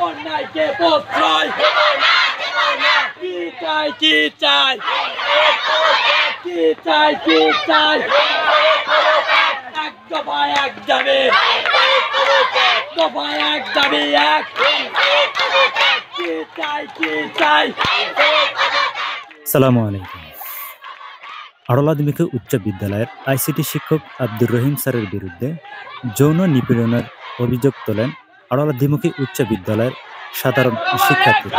অন্যায়কে প্রশ্রয় কি চাই কি চাই কি চাই কি চাই এক দফায় এক দাবি দফায় এক দাবি এক কি চাই কি চাই। আসসালামু আলাইকুম। আড়লা দ্বিমুখী উচ্চ বিদ্যালয়ের আইসিটি শিক্ষক আব্দুর রহিম স্যারের বিরুদ্ধে যৌন নিপীড়নের অভিযোগ তোলেন আড়লা দ্বিমুখী উচ্চ বিদ্যালয়ের সাধারণ শিক্ষার্থীরা।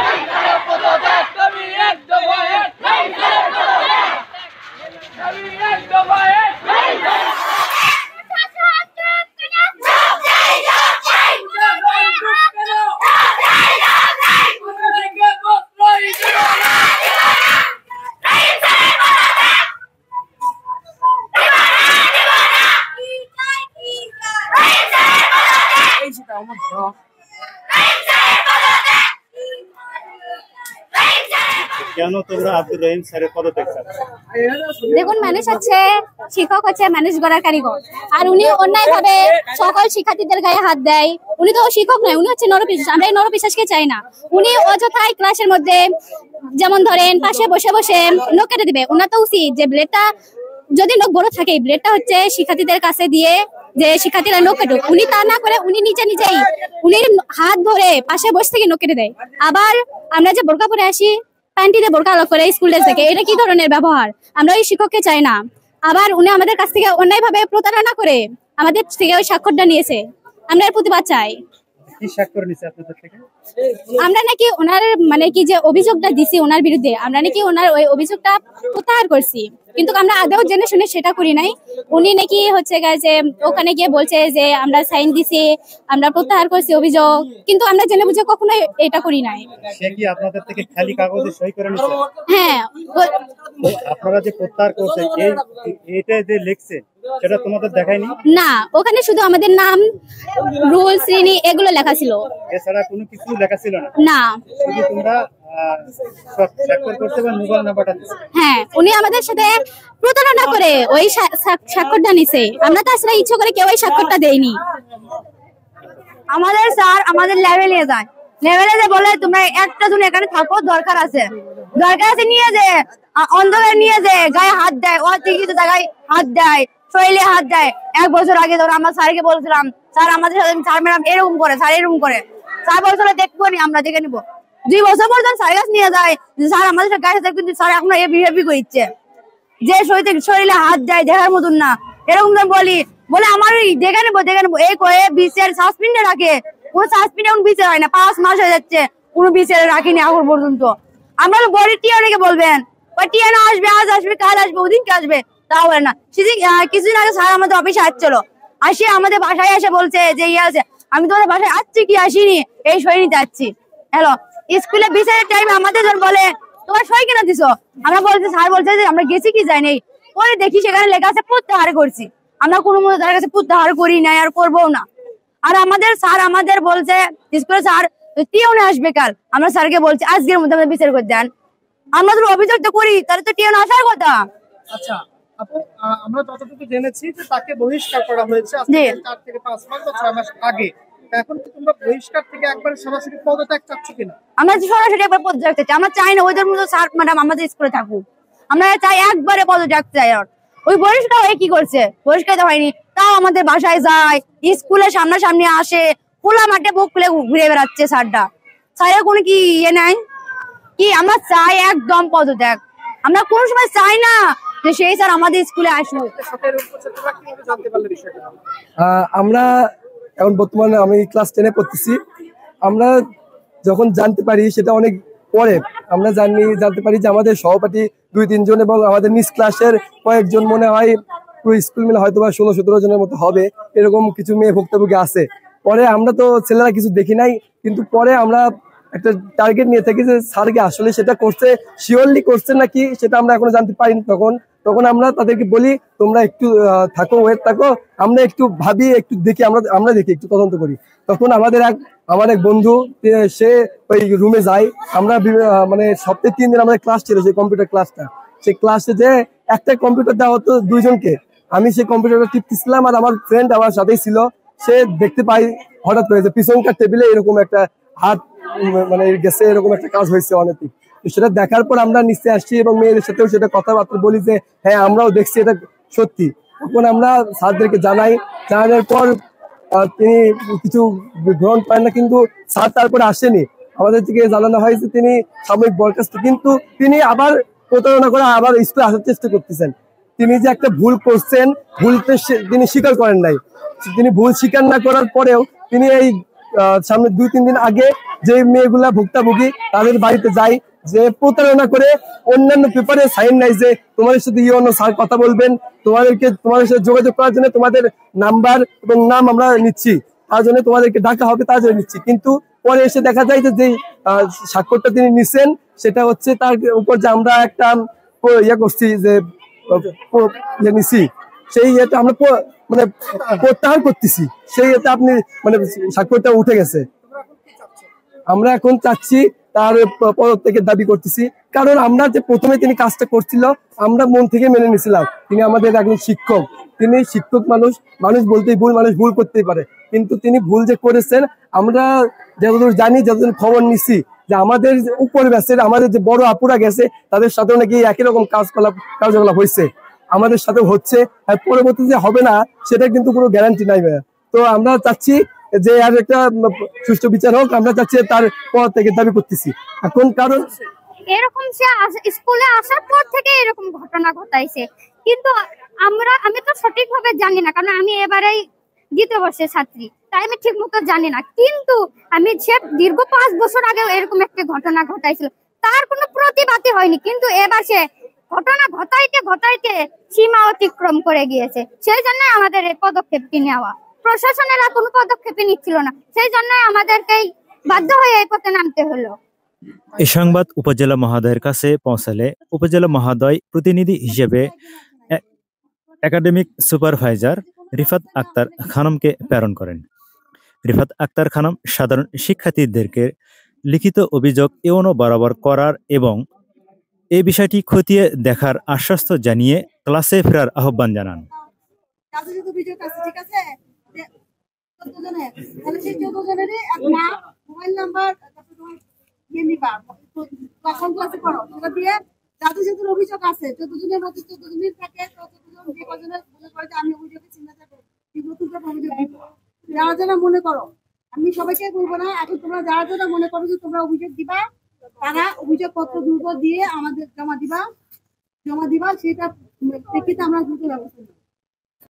কেন তোমরা আব্দুর রহিম স্যারের পদত্যাগ চাচ্ছ? দেখুন, মানুষ হচ্ছে শিক্ষক হচ্ছে মানুষ গড়ার কারিগর, আর উনি অন্যায় ভাবে সকল শিক্ষার্থীদের গায়ে হাত দেয়। উনি তো শিক্ষক নয়, উনি হচ্ছে নরপিশাচ। আমরা এই নরপিশাচকে চাই না। উনি অযথাই ক্লাসের মধ্যে যেমন ধরেন পাশে বসে বসে নখ কেটে দিবে। ওনার তো উচিত যে ব্লেডটা যদি নখ বড় থাকে, ব্লেডটা হচ্ছে শিক্ষার্থীদের কাছে দিয়ে যে শিক্ষার্থীরা নখ কাটুক। উনি তা না করে উনি নিজেই উনি হাত ধরে পাশে বসে থেকে নখ কেটে দেয়। আবার আমরা যে বোরকা পরে আসি, প্যান্টিতে বোরকা আলাপ করে স্কুল ড্রেস থেকে, এটা কি ধরনের ব্যবহার? আমরা ওই শিক্ষককে চাই না। আবার উনি আমাদের কাছ থেকে অন্যায় ভাবে প্রতারণা করে আমাদের থেকে ওই স্বাক্ষরটা নিয়েছে। আমরা এর প্রতিবাদ চাই। কি স্বাক্ষর নিছে আপনাদের থেকে? আমরা নাকি ওনার মানে কি যে অভিযোগটা দিছি ওনার বিরুদ্ধে, আমরা নাকি ওনার ওই অভিযোগটা প্রত্যাহার করছি, কিন্তু আমরা আদৌ জেনে শুনে সেটা করি নাই। উনি নাকি হচ্ছে যে ওখানে গিয়ে বলছে যে আমরা সাইন দিছি, আমরা প্রত্যাহার করছি অভিযোগ, কিন্তু আমরা জেনে বুঝে কখনো এটা করি নাই। সে কি আপনাদের থেকে খালি কাগজে সই করে নিছে? হ্যাঁ, আপনারা যে প্রত্যাহার করছেন এইটা যে লিখছে সেটা তোমাদের দেখায়নি? না, ওখানে শুধু আমাদের নাম, রুল, শ্রেণী এগুলো লেখা ছিল, এছাড়া কোনো কিছু লেখা ছিল না? না, শুধু তোমরা স্বাক্ষর করতে বা মোবাইল নাম্বারটা দিছে। হ্যাঁ, উনি আমাদের সাথে প্রতারণা করে ওই স্বাক্ষরটা নিছে। আমরা তো আসলে ইচ্ছে করে কেউ ওই স্বাক্ষরটা দেয়নি। আমাদের স্যার আমাদের লেভেলে যায়, লেভেলে যে বলে তোমরা একটা জন এখানে থাকো, দরকার আছে নিয়ে যে অন্ধকার নিয়ে যে গায়ে হাত দেয়, ও কিছু জায়গায় হাত দেয়, শরীরে হাত দেয়। 1 বছর আগে ধরো আমরা স্যারকে বলছিলাম, স্যার আমাদের সাথে স্যার ম্যাডাম এরকম করে, স্যার এরকম করে। স্যার বলছিল দেখবো নি, আমরা দেখে নিবো। 2 বছর পর্যন্ত স্যার কাছে নিয়ে যায়, স্যার আমাদের গায়ে সাথে, কিন্তু স্যার এখন বিহেভি করছে যে শরীরে হাত দেয়, দেখার মতন না। এরকম বলে আমার দেখে নেবো এই কয়ে বিচার সাসপেন্ডে রাখে। কোন সাসপেন্ডে কোন বিচার হয় না, 5 মাস হয়ে যাচ্ছে, কোনো বিচারে রাখিনি এখন পর্যন্ত। আমরা তো বড় টিয়াকে বলবেন, টিয়ানো আসবে, আজ আসবে, কাল আসবে, ওদিনকে আসবে, তাও বলে না। কিছুদিন আগে স্যার আমাদের অফিসে আসছিল, আসে আমাদের বাসায় এসে বলছে যে ইয়ে আছে, আমি তোমাদের বাসায় আসছি কি আসিনি, এই সই নিতে আসছি। হ্যালো, স্কুলে বিচারের টাইমে আমাদের যখন বলে তোমার সই কেন দিছো, আমরা বলছি, স্যার বলছে যে আমরা গেছি কি যাই নেই। পরে দেখি সেখানে লেখা আছে প্রত্যাহার করছি। আমরা কোনো মতো তার কাছে প্রত্যাহার করি নাই, আর করবো না। আর আমাদের স্যার আমাদের বলছে স্কুলে স্যার টিউনে আসবে কাল, আমরা স্যারকে বলছি আজকের মধ্যে আমাদের বিচার করে দেন। আমরা তো অভিযোগ তো করি, তাহলে তো টিউনে আসার কথা। আচ্ছা আপু, আমরা যতটুকু জেনেছি যে তাকে বহিষ্কার করা হয়েছে 4 থেকে 5 মাস বা 6 মাস আগে। এখন কি তোমরা বহিষ্কার থেকে একবার সরাসরি পদত্যাগ চাচ্ছ কিনা? আমরা সরাসরি একবার পদত্যাগ চাই। আমরা চাই না ওদের মতো স্যার ম্যাডাম আমাদের স্কুলে থাকুক। আমরা চাই একবারে পদত্যাগ চাই। আর ওই বহিষ্কার হয়ে কি করছে? বহিষ্কার তো হয়নি, তাও আমাদের বাসায় যায়, স্কুলের সামনাসামনি আসে, খোলা মাঠে বুক খুলে ঘুরে বেড়াচ্ছে স্যারটা। স্যারের কোনো কি ইয়ে নাই কি? আমরা চাই একদম পদত্যাগ। আমরা কোনো সময় চাই না যে সেই স্যার আমাদের স্কুলে আসুক। আমরা এখন বর্তমানে আমি ক্লাস 10-এ পড়তেছি। আমরা যখন জানতে পারি সেটা অনেক পরে আমরা জানতে পারি যে আমাদের সহপাঠী 2-3 জন এবং আমাদের নিজ ক্লাসের কয়েকজন, মনে হয় পুরো স্কুল মিলে হয়তো বা 16-17 জনের মতো হবে, এরকম কিছু মেয়ে ভুক্তভোগী আছে। পরে আমরা তো ছেলেরা কিছু দেখি নাই, কিন্তু পরে আমরা একটা টার্গেট নিয়ে থাকি যে স্যারকে আসলে সেটা করছে, শিওরলি করছে নাকি সেটা আমরা এখনো জানতে পারিনি। তখন আমরা তাদেরকে বলি তোমরা একটু থাকো, ওয়েট থাকো, আমরা একটু ভাবি, একটু দেখি, আমরা দেখি, একটু তদন্ত করি। তখন আমার এক বন্ধু সে ওই রুমে যায়। আমরা মানে সপ্তাহে 3 দিন আমাদের ক্লাস ছিল, সেই কম্পিউটার ক্লাসটা। সেই ক্লাসে যে একটা কম্পিউটার দেওয়া হতো 2 জনকে, আমি সেই কম্পিউটারটা টিপতেছিলাম, আর আমার ফ্রেন্ড আমার সাথেই ছিল। সে দেখতে পাই হঠাৎ করে যে পিছনকার টেবিলে এরকম একটা হাত মানে গেছে, এরকম একটা কাজ হয়েছে অনৈতিক। তো সেটা দেখার পর আমরা নিচে আসছি এবং মেয়েদের সাথেও সেটা কথাবার্তা বলি যে হ্যাঁ আমরাও দেখছি এটা সত্যি। তখন আমরা স্যারদেরকে জানাই, জানানোর পর তিনি কিছু গ্রহণ করেন না, কিন্তু স্যার তারপরে আসেনি। আমাদের থেকে জানানো হয় যে তিনি সাময়িক বরখাস্ত, কিন্তু তিনি আবার প্রতারণা করে আবার স্কুলে আসার চেষ্টা করতেছেন। তিনি যে একটা ভুল করছেন, ভুলতে তিনি স্বীকার করেন নাই। তিনি ভুল স্বীকার না করার পরেও তিনি এই সামনে 2-3 দিন আগে যে মেয়েগুলা ভুক্তভোগী তাদের বাড়িতে যায়, যে প্রতারণা করে অন্যান্য পেপারে সাইন নাই যে তোমাদের সাথে ইউনো স্যার কথা বলবেন, তোমাদের সাথে যোগাযোগ করার জন্য তোমাদের নাম্বার এবং নাম আমরা নিচ্ছি, তার জন্য তোমাদেরকে ডাকা হবে, তার জন্য নিচ্ছি। কিন্তু পরে এসে দেখা যায় যে স্বাক্ষরটা তিনি নিছেন সেটা হচ্ছে তার উপর যে আমরা একটা ইয়ে করছি যে নিছি, সেই ইয়েটা আমরা মানে প্রত্যাহার করতেছি, সেই ইয়েতে আপনি মানে স্বাক্ষরটা উঠে গেছে। আমরা এখন চাচ্ছি তার পদত্যাগের দাবি করতেছি, কারণ আমরা যে প্রথমে তিনি কাজটা করছিল আমরা মন থেকে মেনে নিয়েছিলাম। তিনি আমাদের একজন শিক্ষক, তিনি শিক্ষক মানুষ, মানুষ বলতেই ভুল, মানুষ ভুল করতেই পারে, কিন্তু তিনি ভুল যে করেছেন আমরা যতদূর জানি, যতদূর খবর নিছি যে আমাদের উপর ব্যাচের আমাদের যে বড় আপুরা গেছে তাদের সাথেও নাকি একই রকম কার্যকলাপ হয়েছে, আমাদের সাথেও হচ্ছে, আর পরবর্তীতে হবে না সেটা কিন্তু কোনো গ্যারান্টি নাই ভাইয়া। তো আমরা চাচ্ছি যে আর একটা সুষ্ঠু বিচার হোক, আমরা চাচ্ছি তার পদ থেকে দাবি করতেছি এখন। কারণ এরকম সে স্কুলে আসার পর থেকে এরকম ঘটনা ঘটাইছে, কিন্তু আমি তো সঠিকভাবে জানি না, কারণ আমি এবারেই 2য় বর্ষের ছাত্রী, তাই আমি ঠিক মতো জানি না। কিন্তু আমি সে দীর্ঘ 5 বছর আগে এরকম একটা ঘটনা ঘটাইছিল, তার কোনো প্রতিবাদই হয়নি, কিন্তু এবার সে ঘটনা ঘটাইতে সীমা অতিক্রম করে গিয়েছে। সেই জন্য আমাদের এই পদক্ষেপটি নেওয়া, প্রশাসনেরা কোনো পদক্ষেপই নিচ্ছিল না, সেই জন্য আমাদেরকেই বাধ্য হয়ে এই পথে নামতে হলো। এই সংবাদ উপজেলা মহোদয়ের কাছে পৌঁছালে উপজেলা মহোদয় প্রতিনিধি হিসেবে একাডেমিক সুপারভাইজার রিফাত আক্তার খানমকে প্রেরণ করেন। রিফাত আক্তার খানম সাধারণ শিক্ষার্থীদেরকে লিখিত অভিযোগ ইউনো বরাবর করার এবং এই বিষয়টি খতিয়ে দেখার আশ্বাস জানিয়ে ক্লাসে ফেরার আহ্বান জানান। যাদের যাদের অভিযোগ আছে 14 জনের মধ্যে 14 জনের থাকে, 14 জন যে কজনের মনে করে যে আমি অভিযোগের চিহ্নটা অভিযোগ দিব। যারা যারা মনে করো, আমি সবাইকে বলবো না, এখন তোমরা যারা যারা মনে করো যে তোমরা অভিযোগ দিবা, তারা অভিযোগ পত্র দ্রুত দিয়ে আমাদের জমা দিবা, সেটা প্রেক্ষিতে আমরা দ্রুত ব্যবস্থা নেব।